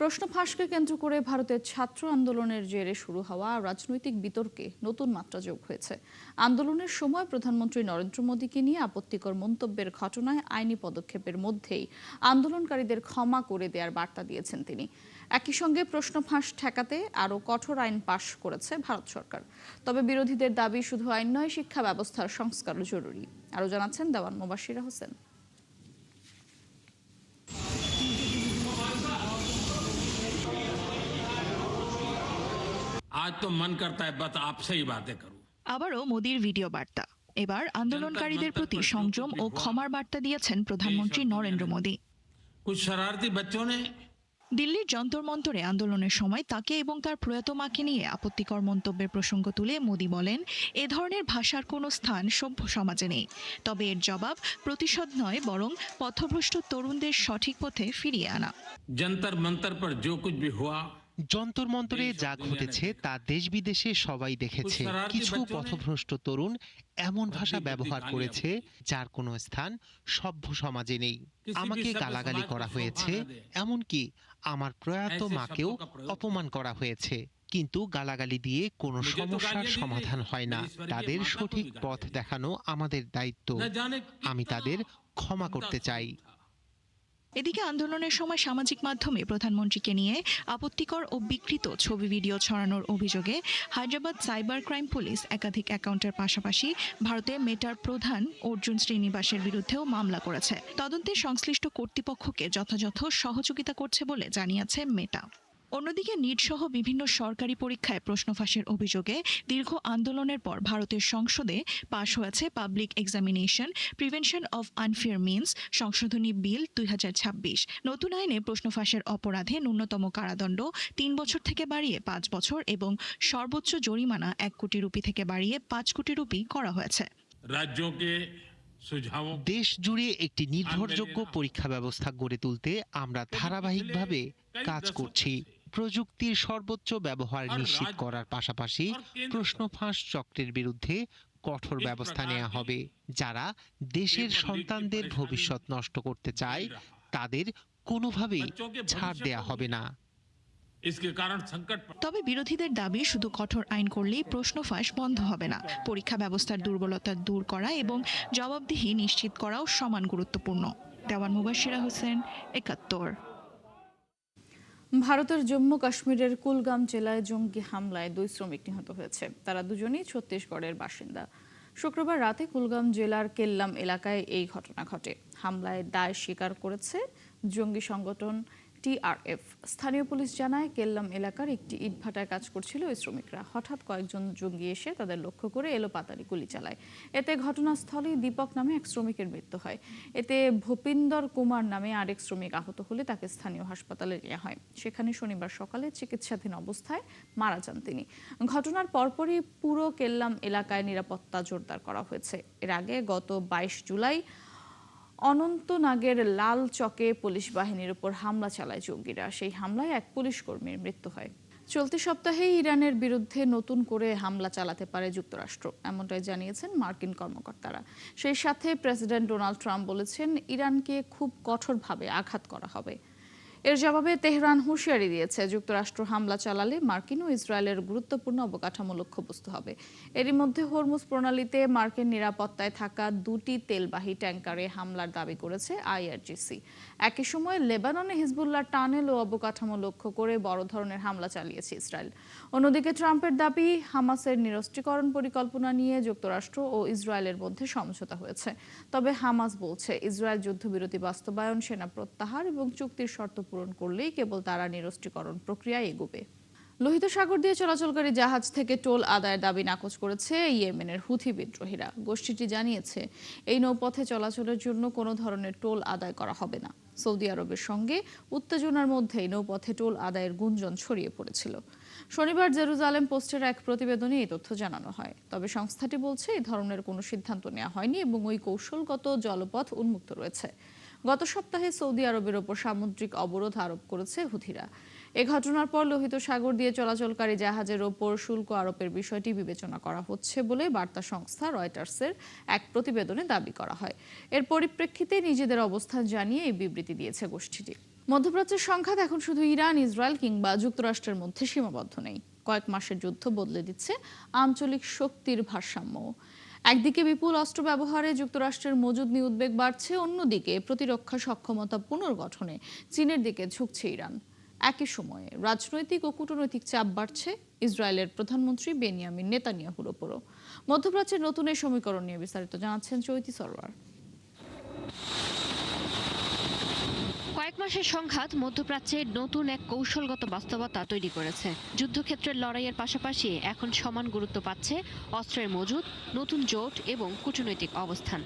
প্রশ্ন ফাঁসকে কেন্দ্র করে ভারতের ছাত্র আন্দোলনের জেরে শুরু হওয়া রাজনৈতিক বিতর্কে নতুন মাত্রা যোগ হয়েছে। আন্দোলনের সময় প্রধানমন্ত্রী নরেন্দ্র মোদীকে নিয়ে আপত্তিকর মন্তব্যের ঘটনায় আইনি পদক্ষেপের মধ্যেই আন্দোলনকারীদের ক্ষমা করে দেওয়ার বার্তা দিয়েছেন তিনি। একই সঙ্গে প্রশ্ন ফাঁস ঠেকাতে আরও কঠোর আইন পাশ করেছে ভারত সরকার। তবে বিরোধীদের দাবি শুধু আইন নয়, শিক্ষা ব্যবস্থার সংস্কারও জরুরি। আরও জানাচ্ছেন দেওয়ান মুবাশিরা হোসেন। आज तो मन करता है बस आपसे ही बातें करूं। আবারও মোদির ভিডিও বার্তা। এবার আন্দোলনকারীদের প্রতি সংযম ও ক্ষমার বার্তা দিয়েছেন প্রধানমন্ত্রী নরেন্দ্র মোদী। कुछ शरारती बच्चों ने দিল্লির যন্তর মন্তরে আন্দোলনের সময় তাকে এবং তার প্রয়াত মাকে নিয়ে আপত্তিকর মন্তব্যের প্রসঙ্গ তুলে মোদী বলেন, এ ধরনের ভাষার কোনো স্থান সভ্য সমাজে নেই। তবে এর জবাব প্রতিশোধ নয়, বরং পথভ্রষ্ট তরুণদের সঠিক পথে ফিরিয়ে আনা। जंतर मंतर पर जो कुछ भी हुआ, যন্তর মন্তরে যা ঘটেছে তা দেশ বিদেশে সবাই দেখেছে। কিছু পথভ্রষ্ট তরুণ এমন ভাষা ব্যবহার করেছে যার কোনো স্থান সভ্য সমাজে নেই। আমাকে গালাগালি করা হয়েছে, এমনকি আমার প্রয়াত মাকেও অপমান করা হয়েছে। কিন্তু গালাগালি দিয়ে কোনো সমস্যার সমাধান হয় না। তাদের সঠিক পথ দেখানো আমাদের দায়িত্ব। আমি তাদের ক্ষমা করতে চাই। এদিকে আন্দোলনের সময় সামাজিক মাধ্যমে প্রধানমন্ত্রীকে নিয়ে আপত্তিকর ও বিকৃত ছবি ভিডিও ছড়ানোর অভিযোগে হায়দ্রাবাদ সাইবার ক্রাইম পুলিশ একাধিক অ্যাকাউন্টের পাশাপাশি ভারতে মেটার প্রধান অর্জুন শ্রীনিবাসের বিরুদ্ধেও মামলা করেছে। তদন্তে সংশ্লিষ্ট কর্তৃপক্ষকে যথাযথ সহযোগিতা করছে বলে জানিয়েছে মেটা। অন্যদিকে নিট সহ বিভিন্ন সরকারি পরীক্ষায় প্রশ্ন ফাঁসের অভিযোগে দীর্ঘ আন্দোলনের পর ভারতের সংসদে পাশ হয়েছে public examination prevention of unfair means সংশোধনী বিল 2026। নতুন আইনে প্রশ্ন ফাঁসের অপরাধে ন্যূনতম কারাদণ্ড 3 বছর থেকে বাড়িয়ে 5 বছর এবং সর্বোচ্চ জরিমানা 1 কোটি রুপি থেকে বাড়িয়ে 5 কোটি রুপি করা হয়েছে। দেশ জুড়ে একটি নির্ভরযোগ্য পরীক্ষা ব্যবস্থা গড়ে তুলতে আমরা ধারাবাহিকভাবে কাজ করছি। প্রযুক্তির সর্বোচ্চ ব্যবহার নিশ্চিত করার পাশাপাশি প্রশ্ন ফাঁস চক্রের বিরুদ্ধে কঠোর ব্যবস্থা নেওয়া হবে। যারা দেশের সন্তানদের ভবিষ্যৎ নষ্ট করতে চায় তাদের কোনোভাবেই ছাড় দেয়া হবে না। তবে বিরোধীদের দাবি শুধু কঠোর আইন করলেই প্রশ্ন ফাঁস বন্ধ হবে না। পরীক্ষা ব্যবস্থার দুর্বলতা দূর করা এবং জবাবদিহি নিশ্চিত করাও সমান গুরুত্বপূর্ণ। দেওয়ান মুবাশিরা হোসেন, ৭১। ভারতের জম্মু কাশ্মীরের কুলগাম জেলায় জঙ্গি হামলায় 2 শ্রমিক নিহত হয়েছে। তারা দুজনেই ছত্তিশগড়ের বাসিন্দা। শুক্রবার রাতে কুলগাম জেলার কেল্লাম এলাকায় এই ঘটনা ঘটে। হামলায় দায় স্বীকার করেছে জঙ্গি সংগঠন TRF। স্থানীয় পুলিশ জানায়, কেল্লাম এলাকার একটি ইটভাটায় কাজ করছিল ওই শ্রমিকরা। হঠাৎ কয়েকজন জঙ্গি এসে তাদের লক্ষ্য করে এলোপাতাড়ি গুলি চালায়। এতে ঘটনাস্থলেই দীপক নামে এক শ্রমিকের মৃত্যু হয়। এতে ভূপিন্দর কুমার নামে আরেক শ্রমিক আহত হলে তাকে স্থানীয় হাসপাতালে নেওয়া হয়। সেখানে শনিবার সকালে চিকিৎসাধীন অবস্থায় মারা যান তিনি। ঘটনার পরপরই পুরো কেল্লাম এলাকায় নিরাপত্তা জোরদার করা হয়েছে। এর আগে গত 22 জুলাই অনন্তনাগের লাল চকে পুলিশ বাহিনীর উপর হামলা চালায় জঙ্গিরা। সেই হামলায় এক পুলিশ কর্মীর মৃত্যু হয়। চলতি সপ্তাহে ইরানের বিরুদ্ধে নতুন করে হামলা চালাতে পারে যুক্তরাষ্ট্র, এমনটাই জানিয়েছেন মার্কিন কর্মকর্তারা। সেই সাথে প্রেসিডেন্ট ডোনাল্ড ট্রাম্প বলেছেন, ইরানকে খুব কঠোরভাবে আঘাত করা হবে। এর জবাবে তেহরান হুঁশিয়ারি দিয়েছে, যুক্তরাষ্ট্র হামলা চালালে মার্কিন ও ইসরায়েলের গুরুত্বপূর্ণ অবকাঠামো লক্ষ্যবস্তু হবে। এরই মধ্যে হরমুজ প্রণালীতে মার্কিন নিরাপত্তায় থাকা 2টি তেলবাহী ট্যাঙ্কারে হামলার দাবি করেছে IRGC। একই সময় লেবাননে হিজবুল্লাহ টানেল ও অবকাঠামো লক্ষ্য করে বড় ধরনের হামলা চালিয়েছে ইসরায়েল। অন্যদিকে ট্রাম্পের দাবি, হামাসের নিরস্ত্রীকরণ পরিকল্পনা নিয়ে যুক্তরাষ্ট্র ও ইসরায়েলের মধ্যে সমঝোতা হয়েছে। তবে হামাস বলছে, ইসরায়েল যুদ্ধবিরতি বাস্তবায়ন, সেনা প্রত্যাহার এবং চুক্তির শর্ত পূরণ করলেই কেবল তারা নিরস্ত্রীকরণ প্রক্রিয়ায় এগোবে। লোহিত সাগর দিয়ে চলাচলকারী জাহাজ থেকে টোল আদায়ের দাবি নাকচ করেছে ইয়েমেনের হুথি বিদ্রোহীরা। গোষ্ঠীটি জানিয়েছে, এই নৌপথে চলাচলের জন্য কোনো ধরনের টোল আদায় করা হবে না। সৌদি আরবের সঙ্গে উত্তেজনার মধ্যেই নৌপথে টোল আদায়ের গুঞ্জন ছড়িয়ে পড়েছিল। শনিবার জেরুজালেম পোস্টের এক প্রতিবেদনে এই তথ্য জানানো হয়। তবে সংস্থাটি বলছে, এই ধরনের কোনো সিদ্ধান্ত নেওয়া হয়নি এবং ওই কৌশলগত জলপথ উন্মুক্ত রয়েছে। গত সপ্তাহে সৌদি আরবের ওপর সামুদ্রিক অবরোধ আরোপ করেছে হুথিরা। এ ঘটনার পর লোহিত সাগর দিয়ে চলাচলকারী জাহাজের ওপর শুল্ক আরোপের বিষয়টি বিবেচনা করা হচ্ছে বলে বার্তা সংস্থা রয়টার্সের এক প্রতিবেদনে দাবি করা হয়। এর পরিপ্রেক্ষিতে নিজেদের অবস্থান জানিয়ে এই বিবৃতি দিয়েছে গোষ্ঠীটি। মধ্যপ্রাচ্যের সংঘাত এখন শুধু ইরান, ইসরায়েল কিংবা যুক্তরাষ্ট্রের মধ্যে সীমাবদ্ধ নেই। কয়েক মাসের যুদ্ধ বদলে দিচ্ছে আঞ্চলিক শক্তির ভারসাম্য। একদিকে বিপুল অস্ত্র ব্যবহারে যুক্তরাষ্ট্রের মজুদ নিয়ে উদ্বেগ বাড়ছে, অন্যদিকে প্রতিরক্ষা সক্ষমতা পুনর্গঠনে চীনের দিকে ঝুঁকছে ইরান। একই সময়ে রাজনৈতিক ও কূটনৈতিক চাপ বাড়ছে ইসরায়েলের প্রধানমন্ত্রী বেনিয়ামিন নেতানিয়াহুর ওপরও। মধ্যপ্রাচ্যের নতুন এই সমীকরণ নিয়ে বিস্তারিত জানাচ্ছেন চৈতি সরোয়ার। কয়েক মাসের সংঘাত মধ্যপ্রাচ্যে নতুন এক কৌশলগত বাস্তবতা তৈরি করেছে। যুদ্ধক্ষেত্রের লড়াইয়ের পাশাপাশি এখন সমান গুরুত্ব পাচ্ছে অস্ত্রের মজুত, নতুন জোট এবং কূটনৈতিক অবস্থান।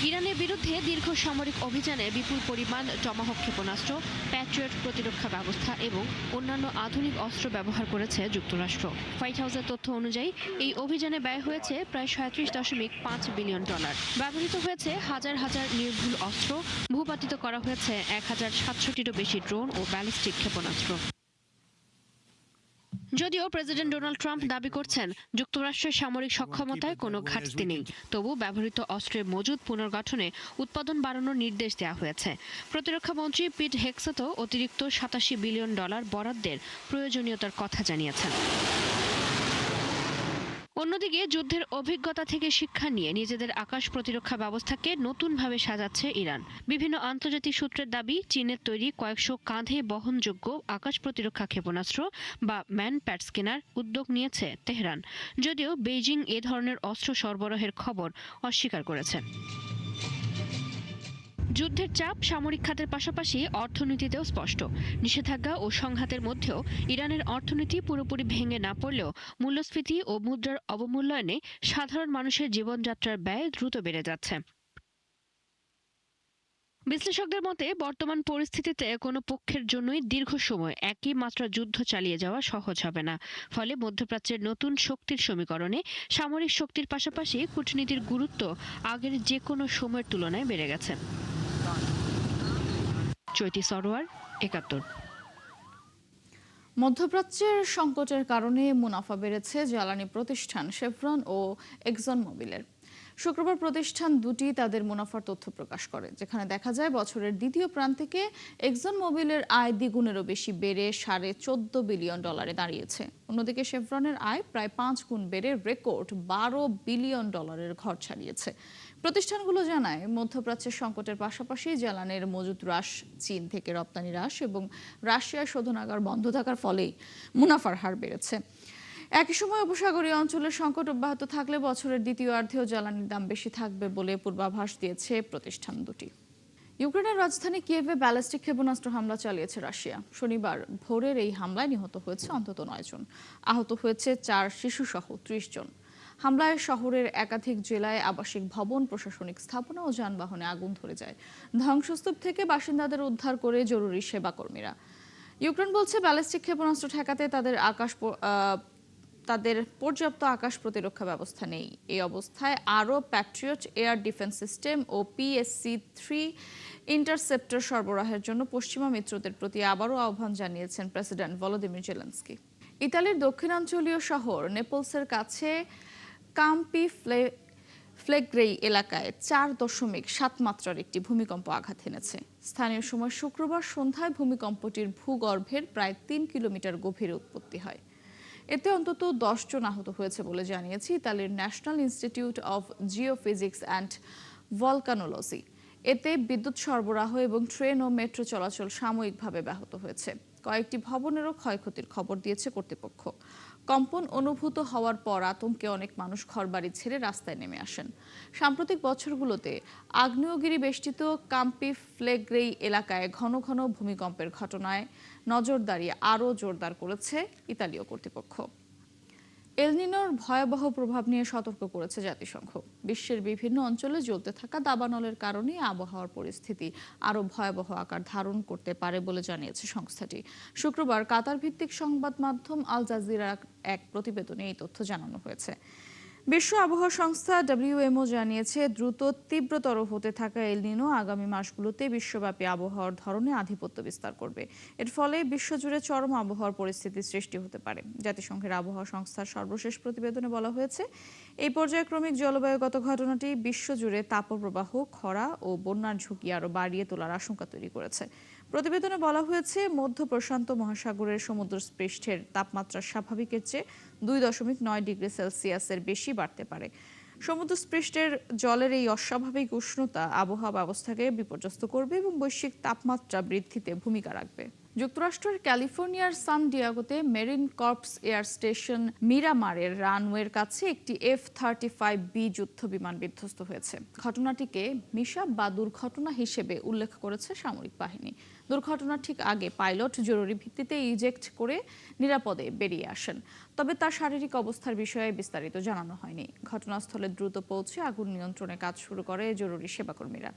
ইরানের বিরুদ্ধে দীর্ঘ সামরিক অভিযানে বিপুল পরিমাণ টমাহক ক্ষেপণাস্ত্র, প্যাট্রিয়ট প্রতিরক্ষা ব্যবস্থা এবং অন্যান্য আধুনিক অস্ত্র ব্যবহার করেছে যুক্তরাষ্ট্র। হোয়াইট হাউসের তথ্য অনুযায়ী এই অভিযানে ব্যয় হয়েছে প্রায় 37.5 বিলিয়ন ডলার। ব্যবহৃত হয়েছে হাজার হাজার নির্ভুল অস্ত্র, ভূপাতিত করা হয়েছে 1700টিরও বেশি ড্রোন ও ব্যালিস্টিক ক্ষেপণাস্ত্র। যদিও প্রেসিডেন্ট ডোনাল্ড ট্রাম্প দাবি করছেন যুক্তরাষ্ট্রের সামরিক সক্ষমতায় কোনো ঘাটতি নেই, তবু ব্যবহৃত অস্ত্রের মজুদ পুনর্গঠনে উৎপাদন বাড়ানোর নির্দেশ দেওয়া হয়েছে। প্রতিরক্ষা মন্ত্রী পিট হেগসেথ অতিরিক্ত 87 বিলিয়ন ডলার বরাদ্দের প্রয়োজনীয়তার কথা জানিয়েছেন। অন্যদিকে যুদ্ধের অভিজ্ঞতা থেকে শিক্ষা নিয়ে নিজেদের আকাশ প্রতিরক্ষা ব্যবস্থাকে নতুনভাবে সাজাচ্ছে ইরান। বিভিন্ন আন্তর্জাতিক সূত্রের দাবি, চীনের তৈরি কয়েকশো কাঁধে বহনযোগ্য আকাশ প্রতিরক্ষা ক্ষেপণাস্ত্র বা ম্যান প্যাডস কেনার উদ্যোগ নিয়েছে তেহরান, যদিও বেইজিং এ ধরনের অস্ত্র সরবরাহের খবর অস্বীকার করেছে। যুদ্ধের চাপ সামরিক খাতের পাশাপাশি অর্থনীতিতেও স্পষ্ট। নিষেধাজ্ঞা ও সংঘাতের মধ্যেও ইরানের অর্থনীতি পুরোপুরি ভেঙে না পড়লেও মূল্যস্ফীতি ও মুদ্রার অবমূল্যায়নে সাধারণ মানুষের জীবনযাত্রার ব্যয় দ্রুত বেড়ে যাচ্ছে। বিশ্লেষকদের মতে বর্তমান পরিস্থিতিতে কোনো পক্ষের জন্যই দীর্ঘ সময় একই মাত্রা যুদ্ধ চালিয়ে যাওয়া সহজ হবে না। ফলে মধ্যপ্রাচ্যের নতুন শক্তির সমীকরণে সামরিক শক্তির পাশাপাশি কূটনীতির গুরুত্ব আগের যে কোনো সময়ের তুলনায় বেড়ে গেছে। চৈতি সরোয়ার, ৭১। মধ্যপ্রাচ্যের সংকটের কারণে মুনাফা বেড়েছে জ্বালানি প্রতিষ্ঠান শেভরন ও এক্সন মোবিলের। শুক্রবার প্রতিষ্ঠান দুটি তাদের মুনাফার তথ্য প্রকাশ করে, যেখানে দেখা যায় বছরের দ্বিতীয় প্রান্তিকে এক্সন মোবিলের আয় দ্বিগুণেরও বেশি বেড়ে $14.5 বিলিয়ন দাঁড়িয়েছে। অন্যদিকে শেভরনের আয় প্রায় 5 গুণ বেড়ে রেকর্ড $12 বিলিয়ন ঘর ছাড়িয়েছে। প্রতিষ্ঠানগুলো জানায়, মধ্যপ্রাচ্যের সংকটের পাশাপাশি জ্বালানির মজুত হ্রাস, চীন থেকে রপ্তানি হ্রাস এবং রাশিয়ার শোধনাগার বন্ধ থাকার ফলেই মুনাফার হার বেড়েছে। একই সময় উপসাগরীয় অঞ্চলের সংকট অব্যাহত থাকলে বছরের দ্বিতীয়ার্ধেও জ্বালানির দাম বেশি থাকবে বলে পূর্বাভাস দিয়েছে প্রতিষ্ঠান দুটি। ইউক্রেনের রাজধানী কিয়েভে ব্যালিস্টিক ক্ষেপণাস্ত্র হামলা চালিয়েছে রাশিয়া। শনিবার ভোরের এই হামলায় নিহত হয়েছে অন্তত 9 জন, আহত হয়েছে 4 শিশুসহ 30 জন। হামলায় শহরের একাধিক জেলায় আবাসিক ভবন, প্রশাসনিক স্থাপনা ও যানবাহনে আগুন ধরে যায়। ধ্বংসস্তূপ থেকে বাসিন্দাদের উদ্ধার করে জরুরি সেবা কর্মীরা। ইউক্রেন বলছে, ব্যালিস্টিক ক্ষেপণাস্ত্র ঠেকাতে তাদের পর্যাপ্ত আকাশ প্রতিরক্ষা ব্যবস্থা নেই। এই অবস্থায় আরও প্যাট্রিয়ট এয়ার ডিফেন্স সিস্টেম ও PSC-3 ইন্টারসেপ্টর সরবরাহের জন্য পশ্চিমা মিত্রদের প্রতি আবারও আহ্বান জানিয়েছেন প্রেসিডেন্ট ভলোদিমির জেলেনস্কি। ইতালির দক্ষিণাঞ্চলীয় শহর নেপলসের কাছে কাম্পি ফ্লেগ্রেই এলাকায় 4.7 মাত্রার একটি ভূমিকম্প আঘাত এনেছে। স্থানীয় সময় শুক্রবার সন্ধ্যায় ভূমিকম্পটির ভূগর্ভের প্রায় 3 কিলোমিটার গভীরে উৎপত্তি হয়। এতে অন্তত 10 জন আহত হয়েছে বলে জানিয়েছে ইতালির national institute of geophysics and volcanology. এতে বিদ্যুৎ সরবরাহ এবং ট্রেন ও মেট্রো চলাচল সাময়িকভাবে ব্যাহত হয়েছে। কয়েকটি ভবনেরও ক্ষয়ক্ষতির খবর দিয়েছে কর্তৃপক্ষ। কম্পন অনুভূত হওয়ার পর আতঙ্কে অনেক মানুষ ঘরবাড়ি ছেড়ে রাস্তায় নেমে আসেন। সাম্প্রতিক বছরগুলোতে আগ্নেয়গিরি বেষ্টিত কাম্পি ফ্লেগ্রেই এলাকায় ঘন ঘন ভূমিকম্পের ঘটনায় নজরদারি আরও জোরদার করেছে ইতালীয় কর্তৃপক্ষ। এল নিনোর ভয়াবহ প্রভাব নিয়ে সতর্ক করেছে জাতিসংঘ। বিশ্বের বিভিন্ন অঞ্চলে জ্বলতে থাকা দাবানলের কারণে আবহাওয়ার পরিস্থিতি আরও ভয়াবহ আকার ধারণ করতে পারে বলে জানিয়েছে সংস্থাটি। শুক্রবার কাতার ভিত্তিক সংবাদ মাধ্যম আল জাজিরার এক প্রতিবেদনে এই তথ্য জানানো হয়েছে। বিশ্ব আবহাওয়া সংস্থা WMO জানিয়েছে দ্রুত তীব্রতর হতে থাকা এল নিনো আগামী মাসগুলোতে বিশ্বব্যাপী আবহাওয়ার ধরনে আধিপত্য বিস্তার করবে। এর ফলে বিশ্বজুড়ে চরম আবহাওয়ার পরিস্থিতির সৃষ্টি হতে পারে। জাতিসংঘের আবহাওয়া সংস্থার সর্বশেষ প্রতিবেদনে বলা হয়েছে, এই পর্যায়ক্রমিক জলবায়ুগত ঘটনাটি বিশ্বজুড়ে তাপপ্রবাহ, খরা ও বন্যার ঝুঁকি আরও বাড়িয়ে তোলার আশঙ্কা তৈরি করেছে। প্রতিবেদনে বলা হয়েছে, মধ্য প্রশান্ত মহাসাগরের সমুদ্রপৃষ্ঠের তাপমাত্রা স্বাভাবিকের চেয়ে 2.9 ডিগ্রি সেলসিয়াসের বেশি বাড়তে পারে। সমুদ্রপৃষ্ঠের জলের এই অস্বাভাবিক উষ্ণতা আবহাওয়া ব্যবস্থাকে বিপর্যস্ত করবে এবং বৈশ্বিক তাপমাত্রা বৃদ্ধিতে ভূমিকা রাখবে। যুক্তরাষ্ট্রের ক্যালিফোর্নিয়ার সান ডিয়েগোতে মেরিন কর্পস এয়ার স্টেশন মিরামারের রানওয়ের কাছে একটি F-35B যুদ্ধ বিমান বিধ্বস্ত হয়েছে। ঘটনাটিকে মিশাপ বা দুর্ঘটনা হিসেবে উল্লেখ করেছে সামরিক বাহিনী। দুর্ঘটনার ঠিক আগে পাইলট জরুরি ভিত্তিতে ইজেক্ট করে নিরাপদে বেরিয়ে আসেন, তবে তার শারীরিক অবস্থার বিষয়ে বিস্তারিত জানানো হয়নি। ঘটনাস্থলে দ্রুত পৌঁছে আগুন নিয়ন্ত্রণে কাজ শুরু করে জরুরি সেবাকর্মীরা।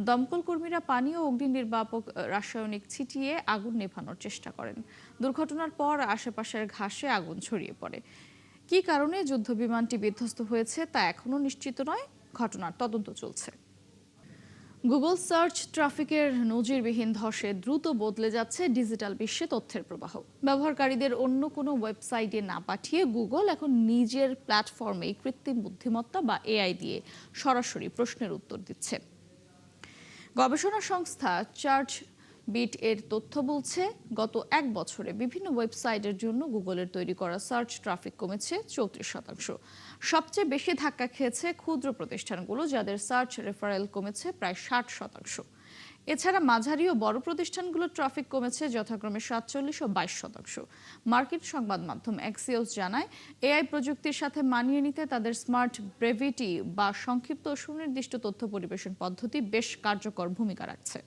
দমকল কর্মীরা পানি ও অগ্নি নির্বাপক রাসায়নিক ছিটিয়ে আগুন নেভানোর চেষ্টা করেন। দুর্ঘটনার পর আশেপাশের ঘাসে আগুন ছড়িয়ে পড়ে। কী কারণে যুদ্ধবিমানটি বিধ্বস্ত হয়েছে তা এখনও নিশ্চিত নয়। ঘটনার তদন্ত চলছে। গুগল সার্চ ট্রাফিকের নজিরবিহীন ধসে দ্রুত বদলে যাচ্ছে ডিজিটাল বিশ্বে তথ্যের প্রবাহ। ব্যবহারকারীদের অন্য কোনো ওয়েবসাইটে না পাঠিয়ে গুগল এখন নিজের প্ল্যাটফর্মে কৃত্রিম বুদ্ধিমত্তা বা AI দিয়ে সরাসরি প্রশ্নের উত্তর দিচ্ছে। গবেষণা সংস্থা চার্টবিট এর তথ্য বলছে, গত এক বছরে বিভিন্ন ওয়েবসাইটের জন্য গুগলের তৈরি করা সার্চ ট্রাফিক কমেছে 34%। সবচেয়ে বেশি ধাক্কা খেয়েছে ক্ষুদ্র প্রতিষ্ঠানগুলো, যাদের সার্চ রেফারেল কমেছে প্রায় 60%। এছাড়া মাঝারি ও বড় প্রতিষ্ঠানগুলোর ট্রাফিক কমেছে যথাক্রমে 47% ও 22%। মার্কিন সংবাদ মাধ্যম অ্যাক্সিওস জানায়, AI প্রযুক্তির সাথে মানিয়ে নিতে তাদের স্মার্ট ব্রেভিটি বা সংক্ষিপ্ত ও সুনির্দিষ্ট তথ্য পরিবেশন পদ্ধতি বেশ কার্যকর ভূমিকা রাখছে।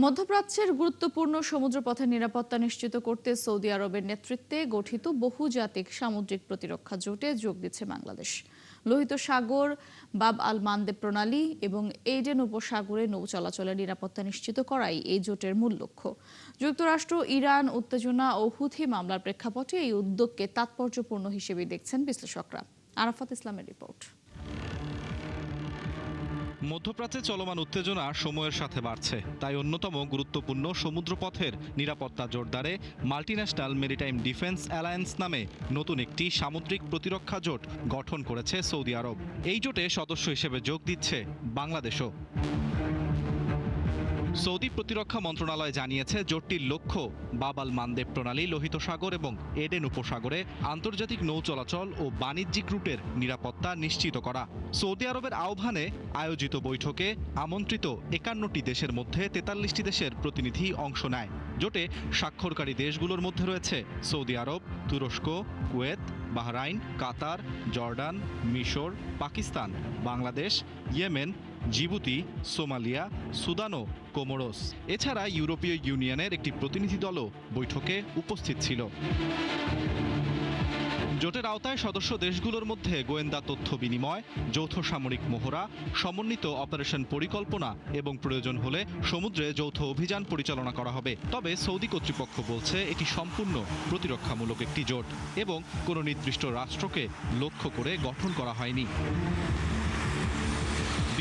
মধ্যপ্রাচ্যের গুরুত্বপূর্ণ সমুদ্রপথের নিরাপত্তা নিশ্চিত করতে সৌদি আরবের নেতৃত্বে গঠিত বহুজাতিক সামুদ্রিক প্রতিরক্ষা জোটে যোগ দিচ্ছে বাংলাদেশ। লোহিত সাগর, বাব আল মান্দেব প্রণালী এবং এইডেন উপসাগরে নৌ চলাচলের নিরাপত্তা নিশ্চিত করাই এই জোটের মূল লক্ষ্য। যুক্তরাষ্ট্র, ইরান উত্তেজনা ও হুথি মামলার প্রেক্ষাপটে এই উদ্যোগকে তাৎপর্যপূর্ণ হিসেবে দেখছেন বিশ্লেষকরা। আরাফাত ইসলামের রিপোর্ট। মধ্যপ্রাচ্যে চলমান উত্তেজনা সময়ের সাথে বাড়ছে, তাই অন্যতম গুরুত্বপূর্ণ সমুদ্রপথের নিরাপত্তা জোরদারে মাল্টিন্যাশনাল মেরিটাইম ডিফেন্স অ্যালায়েন্স নামে নতুন একটি সামুদ্রিক প্রতিরক্ষা জোট গঠন করেছে সৌদি আরব। এই জোটে সদস্য হিসেবে যোগ দিচ্ছে বাংলাদেশও। সৌদি প্রতিরক্ষা মন্ত্রণালয় জানিয়েছে, জোটটির লক্ষ্য বাব আল মান্দেব প্রণালী, লোহিত সাগর এবং এডেন উপসাগরে আন্তর্জাতিক নৌ চলাচল ও বাণিজ্যিক রুটের নিরাপত্তা নিশ্চিত করা। সৌদি আরবের আহ্বানে আয়োজিত বৈঠকে আমন্ত্রিত 51টি দেশের মধ্যে 43টি দেশের প্রতিনিধি অংশ নেয়। জোটে স্বাক্ষরকারী দেশগুলোর মধ্যে রয়েছে সৌদি আরব, তুরস্ক, কুয়েত, বাহরাইন, কাতার, জর্ডান, মিশর, Pakistan, Bangladesh, Yemen, Djibouti, Somalia, Sudan ও কোমোরোস। এছাড়া ইউরোপীয় ইউনিয়নের একটি প্রতিনিধি দলও বৈঠকে উপস্থিত ছিল। জোটের আওতায় সদস্য দেশগুলোর মধ্যে গোয়েন্দা তথ্য বিনিময়, যৌথ সামরিক মহড়া, সমন্বিত অপারেশন পরিকল্পনা এবং প্রয়োজন হলে সমুদ্রে যৌথ অভিযান পরিচালনা করা হবে। তবে সৌদি কর্তৃপক্ষ বলছে, এটি সম্পূর্ণ প্রতিরক্ষামূলক একটি জোট এবং কোনো নির্দিষ্ট রাষ্ট্রকে লক্ষ্য করে গঠন করা হয়নি।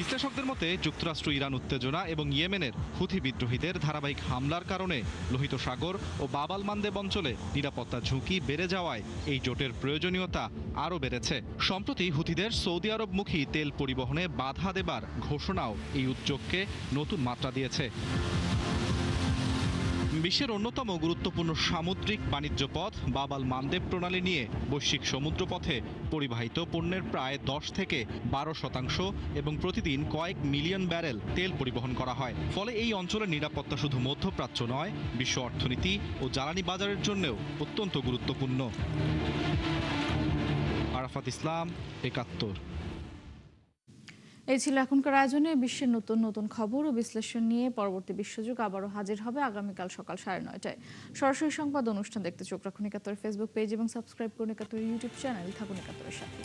বিশ্লেষকদের মতে, যুক্তরাষ্ট্র ইরান উত্তেজনা এবং ইয়েমেনের হুথি বিদ্রোহীদের ধারাবাহিক হামলার কারণে লোহিত সাগর ও বাব আল মান্দেব অঞ্চলে নিরাপত্তা ঝুঁকি বেড়ে যাওয়ায় এই জোটের প্রয়োজনীয়তা আরও বেড়েছে। সম্প্রতি হুথিদের সৌদি আরবমুখী তেল পরিবহনে বাধা দেবার ঘোষণাও এই উদ্যোগকে নতুন মাত্রা দিয়েছে। বিশ্বের অন্যতম গুরুত্বপূর্ণ সামুদ্রিক বাণিজ্য পথ বাব আল মান্দেব প্রণালী নিয়ে বৈশ্বিক সমুদ্রপথে পরিবাহিত পণ্যের প্রায় 10 থেকে 12% এবং প্রতিদিন কয়েক মিলিয়ন ব্যারেল তেল পরিবহন করা হয়। ফলে এই অঞ্চলের নিরাপত্তা শুধু মধ্যপ্রাচ্য নয়, বিশ্ব অর্থনীতি ও জ্বালানি বাজারের জন্যও অত্যন্ত গুরুত্বপূর্ণ। আরাফাত ইসলাম, 71। এই ছিল এখনকার আয়োজনে। বিশ্বের নতুন নতুন খবর ও বিশ্লেষণ নিয়ে পরবর্তী বিশ্বযুগ আবারও হাজির হবে আগামীকাল সকাল 9:30টায়। সরাসরি সংবাদ অনুষ্ঠান দেখতে চোখ রাখুন 71 ফেসবুক পেজ এবং সাবস্ক্রাইব করুন 71 ইউটিউব চ্যানেল। থাকুন 71-এর সাথে।